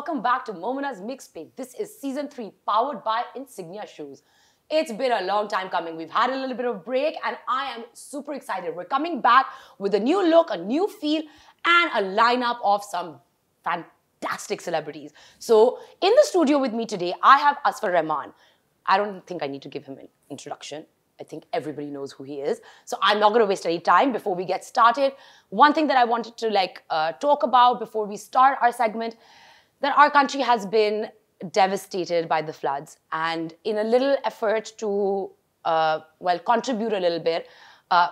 welcome back to Momina's Mixtape. This is season 3, powered by Insignia Shoes. It's been a long time coming. We've had a little bit of break and I am super excited. We're coming back with a new look, a new feel, and a lineup of some fantastic celebrities. So in the studio with me today, I have Azfar Rehman. I don't think I need to give him an introduction. I think everybody knows who he is. So I'm not going to waste any time before we get started. One thing that I wanted to talk about before we start our segment, that our country has been devastated by the floods. And in a little effort to, contribute a little bit,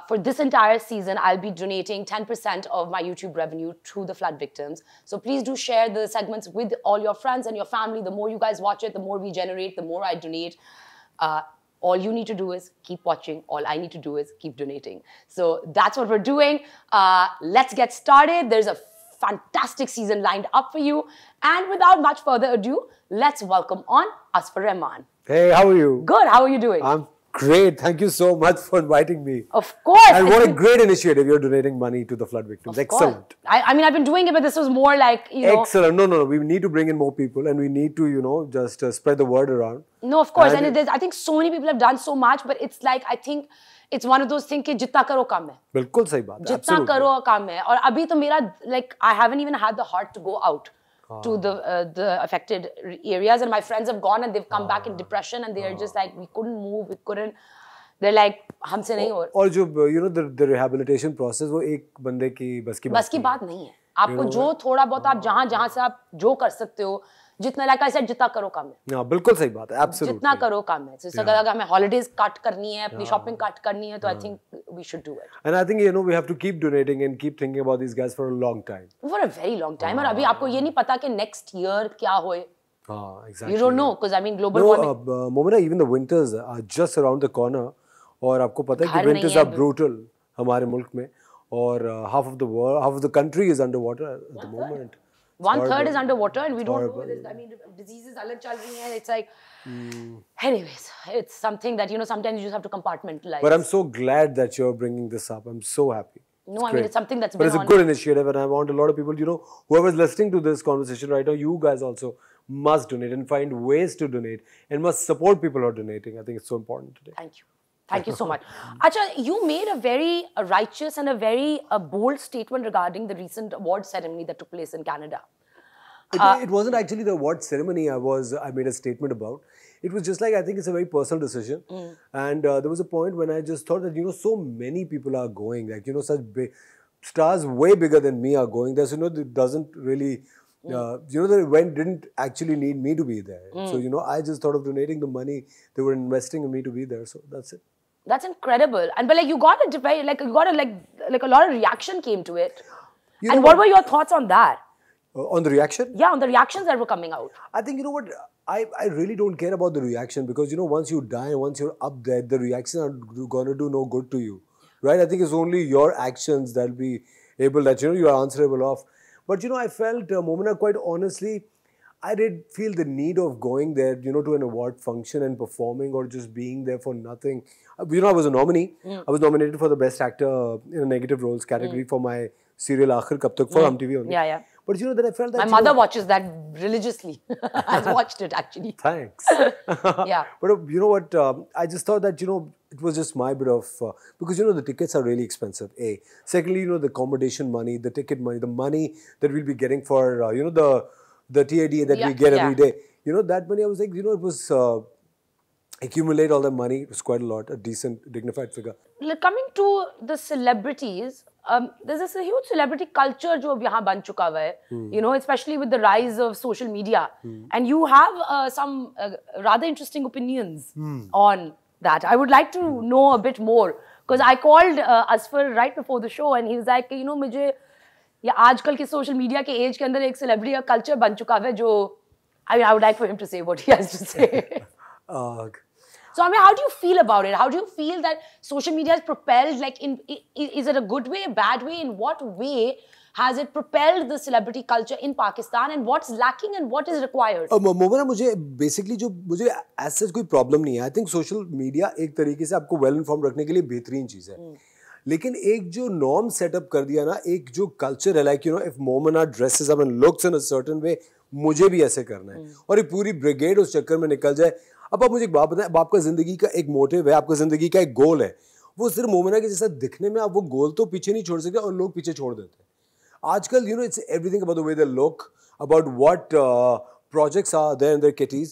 for this entire season, I'll be donating 10% of my YouTube revenue to the flood victims. So please do share the segments with all your friends and your family. The more you guys watch it, the more we generate, the more I donate. All you need to do is keep watching. All I need to do is keep donating. So that's what we're doing. Let's get started. There's a fantastic season lined up for you. And without much further ado, let's welcome on Azfar Rehman. Hey, how are you? Good. How are you doing? I'm great. Thank you so much for inviting me. Of course. And what a great initiative. You're donating money to the flood victims. Excellent. I mean, I've been doing it, but this was more like, Excellent. No. We need to bring in more people and we need to, just spread the word around. No, of course. And I think so many people have done so much, but it's like, I think it's one of those things कि जितना करो कम है. बिल्कुल सही बात है. जितना करो कम है. और अभी तो मेरा, I haven't even had the heart to go out to the affected areas, and my friends have gone and they've come back in depression and they are just like, we couldn't move, we couldn't. They're like, हमसे नहीं हो. और जो the rehabilitation process वो एक बंदे की बस की बात नहीं है. आपको जो थोड़ा बहुत आप जहाँ से आप जो कर सकते हो, जितना like I said, जितना करो कम है. हाँ, बिल्कुल सही बात है. Absolutely. जितना करो कम है. So अगर हमें holidays cut करनी है, अपनी shopping cut करनी है, तो I think we should do it. And I think we have to keep donating and keep thinking about these guys for a long time. For a very long time. और अभी आपको ये नहीं पता कि next year क्या होए. Exactly. You don't know, because I mean global warming. Momina, even the winters are just around the corner. और आपको पता है कि winters are brutal हमारे मुल्क में. और half of the country is underwater at the moment. 1/3 is underwater and we don't know this. I mean, diseases alal chal rahi hain. It's like, anyways, it's something that, sometimes you just have to compartmentalize. But I'm so glad that you're bringing this up. I'm so happy. No, I mean, it's something that's been on. But it's a good initiative and I want a lot of people, whoever's listening to this conversation right now, you guys also must donate and find ways to donate and must support people who are donating. I think it's so important today. Thank you. Thank you so much. Acha, you made a very righteous and a very bold statement regarding the recent award ceremony that took place in Canada. It wasn't actually the award ceremony I made a statement about. It was just like, I think it's a very personal decision. And there was a point when I just thought that, so many people are going, like, such big stars way bigger than me are going. There's, it doesn't really, the event didn't actually need me to be there. So, I just thought of donating the money they were investing in me to be there. So that's it. That's incredible. And but you got a very a lot of reaction came to it. And what were your thoughts on that? On the reaction? Yeah, on the reactions that were coming out. I think, what, I really don't care about the reaction because, once you die, once you're up there, the reactions are going to do no good to you. Right? I think it's only your actions that'll be able that, you are answerable of. But, I felt, Momina, quite honestly, I did feel the need of going there, to an award function and performing or just being there for nothing. I was a nominee. I was nominated for the Best Actor in a Negative Roles category for my serial Aakhir Kab Tak for TV only. Yeah. But then I felt that... My mother watches that religiously. I've watched it actually. Thanks. Yeah. But you know what, I just thought that, it was just my bit of... because, the tickets are really expensive, A. Secondly, the accommodation money, the ticket money, the money that we'll be getting for, the TAD that we get every day. That money, I was like, it was... accumulate all the money, it was quite a lot, a decent, dignified figure. Coming to the celebrities, there's this huge celebrity culture जो यहाँ बन चुका हुआ है, especially with the rise of social media. And you have some rather interesting opinions on that. I would like to know a bit more. Because I called Azfar right before the show and he was like, मुझे ये आजकल के social media के age के अंदर एक celebrity का culture बन चुका है जो, I mean, I would like for him to say what he has to say. So, I mean, how do you feel about it? How do you feel that social media has propelled, is it a good way, a bad way? In what way has it propelled the celebrity culture in Pakistan and what's lacking and what is required? Momina, मुझे as such कोई problem नहीं है. I think social media एक तरीके से आपको well informed रखने के लिए बेहतरीन चीज़ है. लेकिन एक जो norm setup कर दिया ना, एक जो culture है, like, if Momina dresses up and looks in a certain way, मुझे भी ऐसे करना है, और एक पूरी ब्रिगेड उस चक्कर में निकल जाए। अब आप मुझे एक बात बताएं, अब आपका जिंदगी का एक मोटिव है, आपका जिंदगी का एक गोल है, वो सिर्फ मोमिना के जैसा दिखने में आप वो गोल तो पीछे नहीं छोड़ सकते, और लोग पीछे छोड़ देते हैं आजकल। You know, it's everything about the way they look, about what projects are there in their kitties.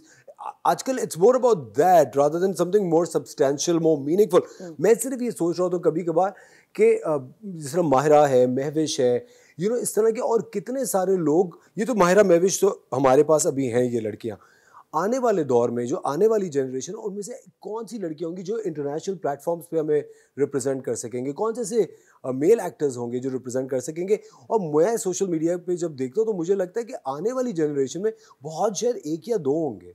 आजकल it's more about that rather than something more substantial, more meaningful. मैं सिर्फ ये सोच रहा हूँ कभी कभार कि जिस तरह माहिरा है, महविश है, you know, इस तरह के और कितने सारे लोग, ये तो माहिरा महविश तो हमारे पास अभी हैं ये लड़कियाँ, आने वाले दौर में जो आने वाली जनरेशन, उनमें से कौन सी लड़कियां होंगी जो इंटरनेशनल प्लेटफॉर्म्स पे हमें रिप्रेजेंट कर सकेंगे, कौन से ऐसे मेल एक्टर्स होंगे जो रिप्रेजेंट कर सकेंगे। और मैं सोशल मीडिया पे जब देखता हूँ तो मुझे लगता है कि आने वाली जनरेशन में बहुत शायद एक या दो होंगे,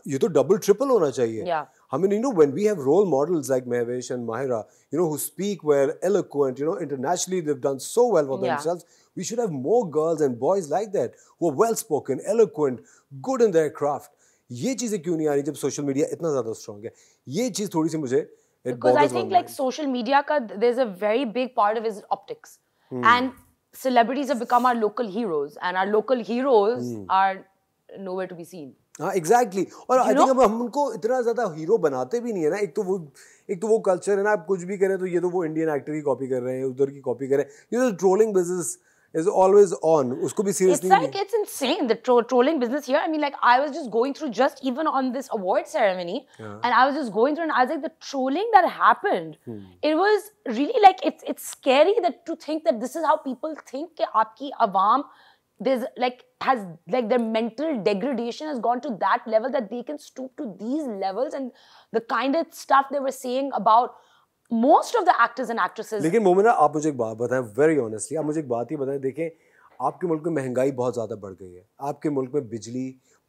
ये तो डबल ट्रिपल होना चाहिए। I mean, you know, when we have role models like Mehvish and Mahira, you know, who speak well, eloquent, you know, internationally they've done so well for themselves. We should have more girls and boys like that who are well spoken, eloquent, good in their craft. ये चीजें क्यों नहीं आ रही जब social media इतना ज्यादा strong है? ये चीज थोड़ी सी मुझे because I think like social media का there's a very big part of is optics, and celebrities have become our local heroes, and our local heroes are nowhere to be seen. हाँ exactly, और I think अब हम उनको इतना ज्यादा hero बनाते भी नहीं है ना। एक तो वो कल्चर है ना, आप कुछ भी करें तो ये तो वो इंडियन एक्टर की कॉपी कर रहे हैं, उधर की कॉपी कर रहे हैं, ये तो trolling business is always on. उसको भी seriously it's like it's insane the trolling business here. I mean, like I was just going through just even on this award ceremony, and I was just going through and I was like, the trolling that happened, it was really like it's scary that to think that this is how people think कि आपकी आवाम there's like has like their mental degradation has gone to that level that they can stoop to these levels, and the kind of stuff they were saying about most of the actors and actresses. लेकिन मोमिना आप मुझे एक बात बताएं, very honestly, आप मुझे एक बात ही बताएं, देखें आपके मुल्क में महंगाई बहुत ज़्यादा बढ़ गई है, आपके मुल्क में बिजली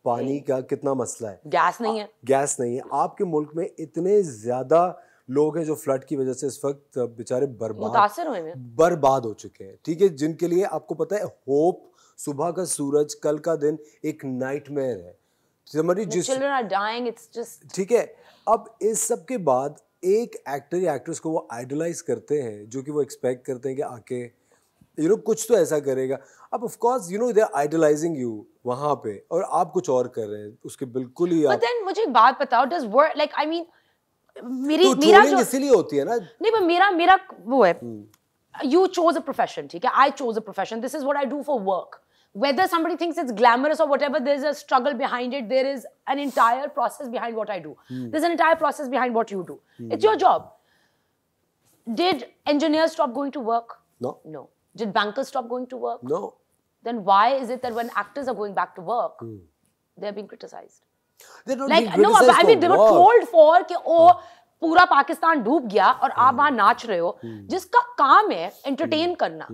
पानी का कितना मसला है, गैस नहीं है, गैस नहीं है, आपके मुल्क में इतने ज़्यादा लोग हैं जो फ्लड की वजह से इस वक्त बेचारे बर्बाद हो चुके हैं, ठीक है, जिनके लिए आपको पता है होप, सुबह का सूरज, कल का दिन एक नाइटमेयर है, children are dying, it's just ठीक है। अब इस सब के बाद एक एक्टर या एक्ट्रेस को वो आइडलाइज करते हैं, जो कि वो एक्सपेक्ट करते हैं कि आके यू नो कुछ तो ऐसा करेगा। अब of course you know they are idealizing you वहां पे, और आप कुछ और कर रहे हैं उसके बिल्कुल ही। But then मुझे एक बात बताओ, does work like I mean मेरा जो इसलिए होती है ना, नहीं पर मेरा वो है, you chose a profession, ठीक है, I chose a profession, this is what I do for work. Whether somebody thinks it's glamorous or whatever, there's a struggle behind it. There is an entire process behind what I do. There's an entire process behind what you do. It's your job. Did engineers stop going to work? No. No. Did bankers stop going to work? No. Then why is it that when actors are going back to work, they're being criticized? They're not like being criticized. No, I mean they were told for कि पूरा पाकिस्तान डूब गया और आप वहां नाच रहे हो, जिसका काम है एंटरटेन करना,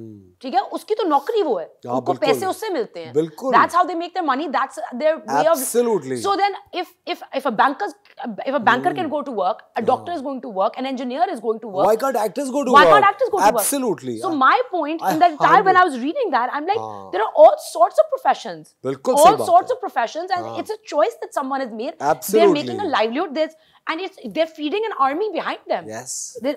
ठीक है, उसकी तो नौकरी वो है, उनको पैसे उससे मिलते हैं, that's how they make their money, that's their way of. Absolutely. So then if a banker can go to work, a doctor is going to work, an engineer is going to work, why can't actors go to work? Why can't actors go to work? Absolutely. So my point in that time when I was reading that, I'm like, there are all sorts of professions, all sorts of professions, and it's a choice that someone has made. They're making a livelihood, and they're feeding an army behind them. Yes. They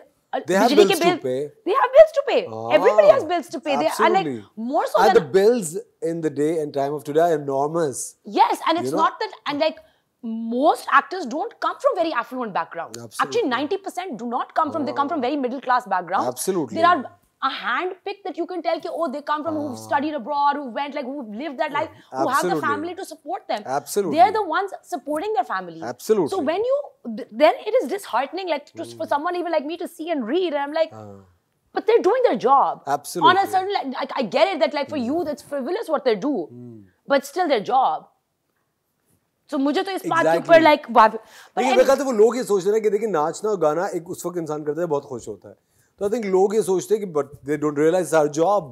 have bills to pay. They have bills to pay. Everybody has bills to pay. Absolutely. They are like more so and than the bills in the day and time of today are enormous. Yes, and it's not that, and like most actors don't come from very affluent backgrounds. Actually, 90% do not come from. They come from very middle class backgrounds. Absolutely. There are a hand pick that you can tell कि oh they come from who studied abroad, who went like who lived that life, who have the family to support them. Absolutely. They're the ones supporting their family. Absolutely. So when you then it is disheartening like for someone even like me to see and read, and I'm like but they're doing their job. Absolutely. On a certain like I get it that like for you that's frivolous what they do, but still their job. So मुझे तो इस बात के ऊपर like लेकिन मैं कहता हूँ वो लोग ये सोच रहे हैं कि देखिए नाचना और गाना एक उस वक्त इंसान करता है बहुत खुश होता है, तो आई थिंक लोग ये सोचते हैं कि but they don't realise our job,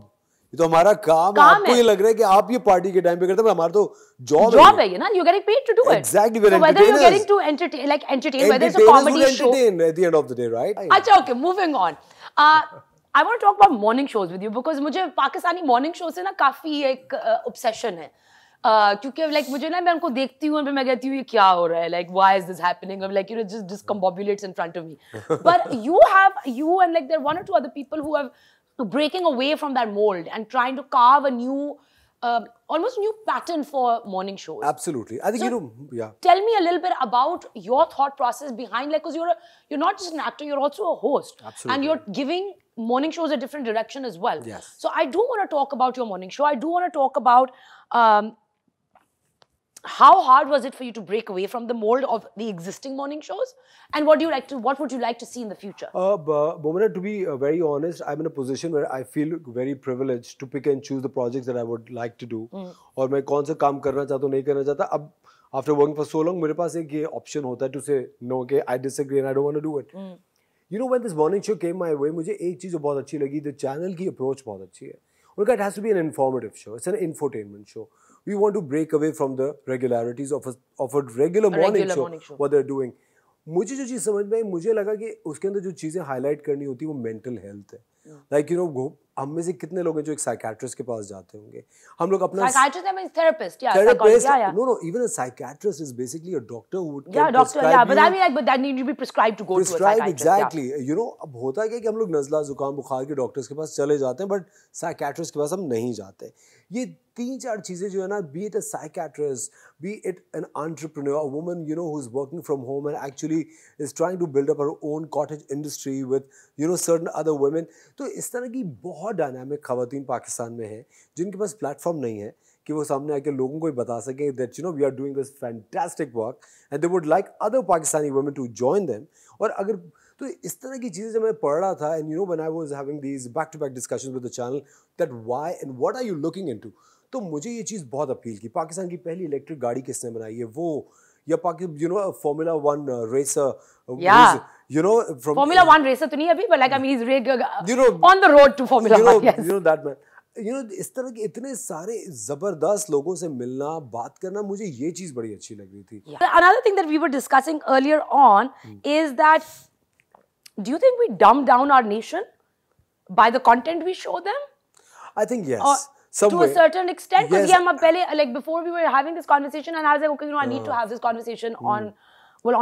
ये तो हमारा काम है। आपको ये लग रहा है कि आप ये पार्टी के टाइम पे करते हैं, हमारा तो जॉब है ये ना, you're getting paid to do it. Exactly, we're so whether you're getting to entertain whether it's a comedy show, at the end of the day, right? अच्छा, okay, moving on. I want to talk about morning shows with you because मुझे Pakistani morning show से ना काफी एक obsession है. क्योंकि like मुझे ना मैं उनको देखती हूँ और फिर मैं कहती हूँ ये क्या हो रहा है, like why is this happening, I'm like you know just discombobulates in front of me. But you and like there are one or two other people who have breaking away from that mold and trying to carve a new almost new pattern for morning shows. Absolutely. I think, So, yeah. Tell me a little bit about your thought process behind, like, because you're not just an actor, you're also a host. Absolutely. And you're giving morning shows a different direction as well. Yes. So I do want to talk about your morning show. I do want to talk about how hard was it for you to break away from the mold of the existing morning shows? And what would you like to see in the future? Momina, to be very honest, I'm in a position where I feel very privileged to pick and choose the projects that I would like to do. और मैं कौन सा काम करना चाहता हूँ, नहीं करना चाहता. अब after working for so long, मेरे पास एक ये option होता है to say no, okay, I disagree and I don't want to do it. You know, when this morning show came my way, मुझे एक चीज़ बहुत अच्छी लगी, the channel की approach बहुत अच्छी है. उनका it has to be an informative show. It's an infotainment show. We want to break away from the regularities of a regular morning show, what they're doing. मुझे जो चीज़ समझ में आई, मुझे लगा कि उसके अंदर जो चीज़ें हाईलाइट करनी होती है वो मेंटल हेल्थ है. लाइक यू नो, हम में से कितने लोग हैं जो एक साइकियाट्रिस्ट के पास जाते होंगे. हम लोग अपना psychiatrist means therapist, yeah. Therapist, yeah. No, even a psychiatrist is basically a doctor who would doctor, yeah, but I mean, like, but that need to be prescribed to go to a psychiatrist. Exactly. Yeah. You know, अब होता क्या है कि हम लोग नज़ला जुकाम बुखार के डॉक्टर्स के पास चले जाते हैं, बट साइकियाट्रिस्ट के पास हम नहीं जाते. ये 3-4 चीज़ें जो है ना, be it a psychiatrist, be it an entrepreneur, a woman, you know, who's working from home and actually is trying to build up her own cottage industry with, you know, certain other women. तो इस तरह की बहुत dynamic खवातीन पाकिस्तान में हैं जिनके पास platform नहीं है कि वो सामने आके लोगों को बता सके that, you know, we are doing this fantastic work and they would like other Pakistani women to join them. और अगर तो इस तरह की चीज़ें जब मैं पढ़ रहा था, and you know, when I was having these back-to-back discussions with the channel, that why and what are you looking into, तो मुझे ये चीज़ बहुत अपील की. पाकिस्तान की पहली इलेक्ट्रिक गाड़ी किसने बनाई है, वो, या you know, Formula 1 racer, you know, from Formula 1 racer तो नहीं अभी, but like, I mean, he's you know, on the road to Formula 1. Yes. You know that man. You know, इस तरह के इतने सारे जबरदस्त लोगों से मिलना, बात करना, मुझे ये चीज़ बड़ी अच्छी लग रही थी. Another thing that we were discussing earlier on is that, do you think we dumb down our nation by the content we show them? I think yes. To a certain extent, because yes. Like before we were having this conversation, and I was like, okay, you know, I need to have this conversation on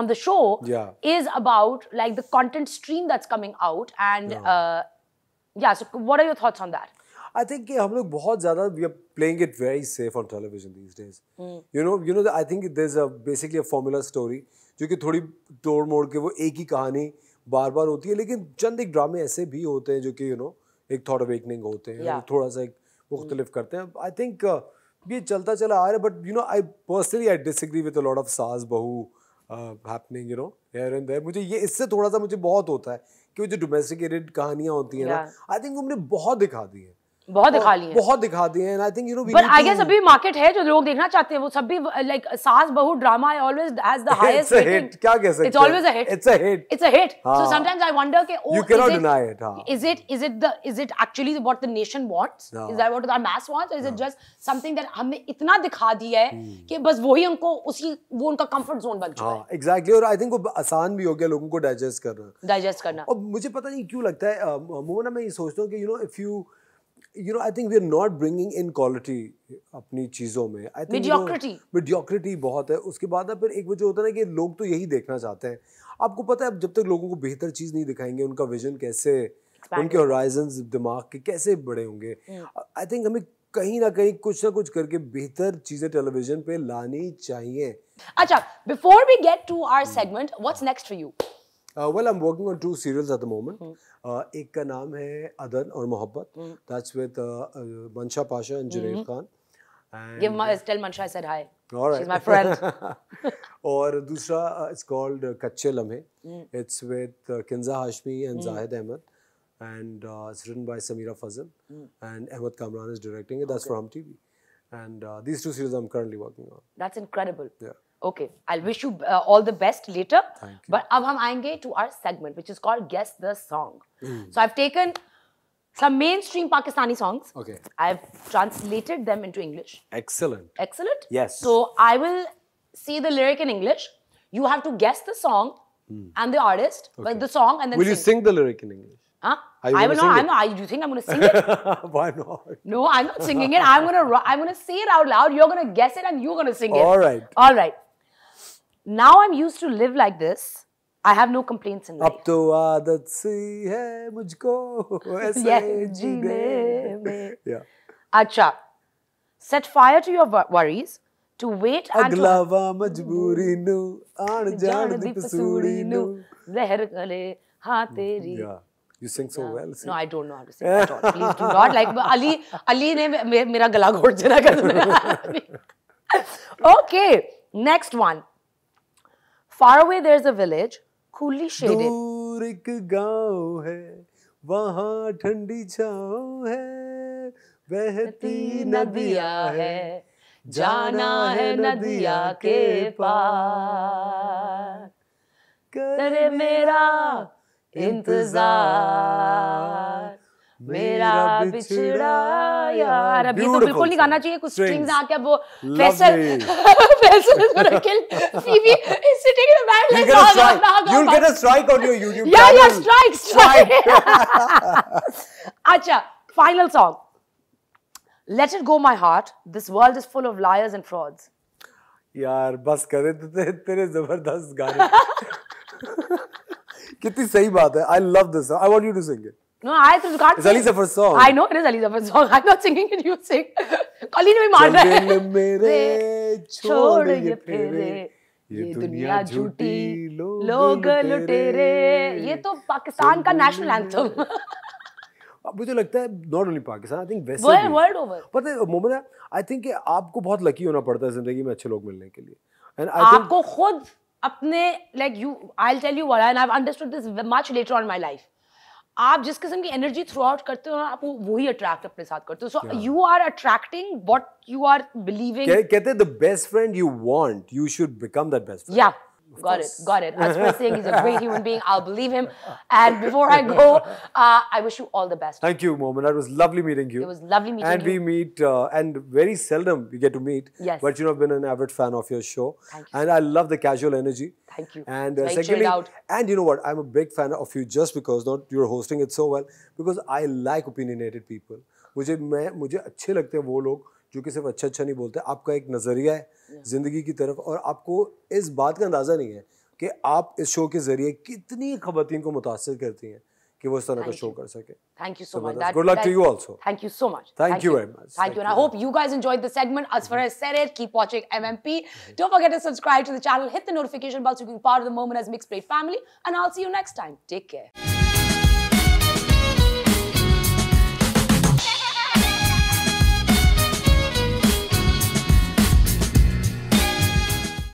the show. Is about like the content stream that's coming out, and so what are your thoughts on that? I think कि हम लोग बहुत ज़्यादा we are playing it very safe on television these days. You know, I think there's basically a formula story जो कि थोड़ी तोड़ मोड़ के वो एक ही कहानी बार-बार होती है, लेकिन चंद एक ड्रामे ऐसे भी होते हैं जो कि, you know, एक थॉट अवेकनिंग होते हैं, थोड़ा सा एक मुख्तलिफ करते हैं. I think ये चलता चला आ रहा है, but you know, I personally disagree with a lot of सास बहू happening, you know, here and there. मुझे ये इससे थोड़ा सा मुझे बहुत होता है कि वो जो डोमेस्टिकेटेड कहानियाँ होती हैं ना, I think हमने बहुत दिखा दी हैं. बहुत दिखा ली है, बहुत दिखा दिए हैं. I think, you know, but I guess अभी मार्केट है जो लोग देखना चाहते हैं, वो सब भी like सास बहू drama always has the highest rating. क्या कह सकते हैं? It's always a hit. It's a hit. It's a hit. So sometimes I wonder कि you cannot deny it. Is it actually what the nation wants? Is that what our mass wants? Or is it just something that हमने इतना दिखा दिया है कि बस वही उनको वो उनका comfort zone बन चुका है. Exactly. और I think वो आसान भी हो गया लोगों को digest करना. और मुझे पता नहीं क्यों लगता है, मोहना, मैं ये सोचता हूँ कि, you know, if you know, I think we are not bringing in quality अपनी चीज़ों में. I think mediocrity बहुत है. उसके बाद ना फिर एक वजह होता है ना कि लोग तो यही देखना चाहते हैं. आपको पता है, अब जब तक लोगों को बेहतर चीज़ नहीं दिखाएंगे, उनका विजन कैसे, उनके horizons दिमाग के कैसे बड़े होंगे. I think हमें कहीं ना कहीं कुछ ना कुछ करके बेहतर चीज़ें टेलीविजन पे लानी चाहिए. अच्छा, before we get to our segment, what's next for you? Well, I'm working on 2 serials at the moment. एक का नाम है अदन और मोहब्बत. That's with Mansha Pasha and Junaid Khan. Tell Mansha I said hi. All right. She's my friend. और दूसरा it's called कच्चे लम्हे. It's with Kinza Hashmi and Zahid Ahmed, and it's written by Samira Fazil, and Ahmed Kamran is directing it. That's from TV. And these 2 series I'm currently working on. That's incredible. Yeah. Okay, I'll wish you all the best later. Thank you. But अब हम आएंगे to our segment, which is called Guess the Song. So I've taken some mainstream Pakistani songs. Okay. I've translated them into English. Excellent. Excellent? Yes. So I will say the lyric in English. You have to guess the song and the artist, but the song, and then Will you sing the lyric in English? Huh? I will not. Do you think I'm going to sing it? Why not? No, I'm not singing it. I'm going to say it out loud. You're going to guess it and you're going to sing it. All right. All right. Now I'm used to live like this. I have no complaints in life. अब तो आदत सी है मुझको ऐसे जीने में. Yeah. अच्छा. set fire to your worries, to wait and to... Aglawa majboori nu, aan jaan di pasoori nu. Zehar kale haan teri. Yeah, you sing so well. See? No, I don't know how to sing at all. Please do not. Like, Ali ne mera gala ghot jana kar diya. Okay, next one. Far away there's a village, coolly shaded. दूर एक गाँव है, वहाँ ठंडी छाँव है, बहती नदियाँ है, जाना है नदिया के पार, करे मेरा इंतजार, मेरा बिछड़ा यार. अभी तो बिल्कुल नहीं गाना चाहिए, कुछ स्ट्रिंग्स आके वो Faisal is gonna kill Phoebe is sitting in the back like you'll get a strike on your YouTube channel. Yeah, strike. Acha, final song. Let it go my heart, this world is full of liars and frauds. यार बस करे तेरे जबरदस्त गाने. कितनी सही बात है. I love this song. I want you to sing it. No, I can't. It's Ali Zafar's song. I know it is Ali Zafar's song. I'm not singing it. You sing. Ali ने भी मार रहा है. मेरे छोड़ ये फेरे, ये दुनिया झूठी लोग लुटेरे. ये तो पाकिस्तान का नेशनल एंथम. मुझे लगता है not only Pakistan, I think वैसे world over. पता है मोमिना, I think कि आपको बहुत लकी होना पड़ता है जिंदगी में अच्छे लोग मिलने के लिए. And I think आपको खुद अपने like you, I'll tell you what, and I've understood this much later on in my life. आप जिस किस्म की एनर्जी थ्रू आउट करते हो ना, आप वही अट्रैक्ट अपने साथ करते हो. So you are attracting what you are believing. कहते हैं the best friend you want, you should become that best friend. Yeah. Got it. Azfar saying he's a great human being. I'll believe him. And before I go, I wish you all the best. Thank you, Momina. It was lovely meeting you. It was lovely meeting you. And we meet, and very seldom we get to meet. Yes. But you know, I've been an avid fan of your show. Thank you. And I love the casual energy. Thank you. And Very secondly, chilled out. and you know what? I'm a big fan of you just because not you're hosting it so well. Because I like opinionated people. मुझे अच्छे लगते हैं वो लोग जो कि सिर्फ अच्छा नहीं बोलते. आपका एक नजरिया है जिंदगी की तरफ, और आपको इस बात का अंदाजा नहीं है कि आप इस शो के जरिए कितनी खवातीन को मुतासिर करती हैं कि वो इस तरह का शो कर सके. Thank you so much. Good luck to you also. Thank you so much. Thank you very much. Thank you. And I hope you guys enjoyed the segment. Azfar has said it. Keep watching MMP. Don't forget to subscribe to the channel. Hit the notification bell so you can be part of the Momina Mixed Plate family. And I'll see you next time. Take care.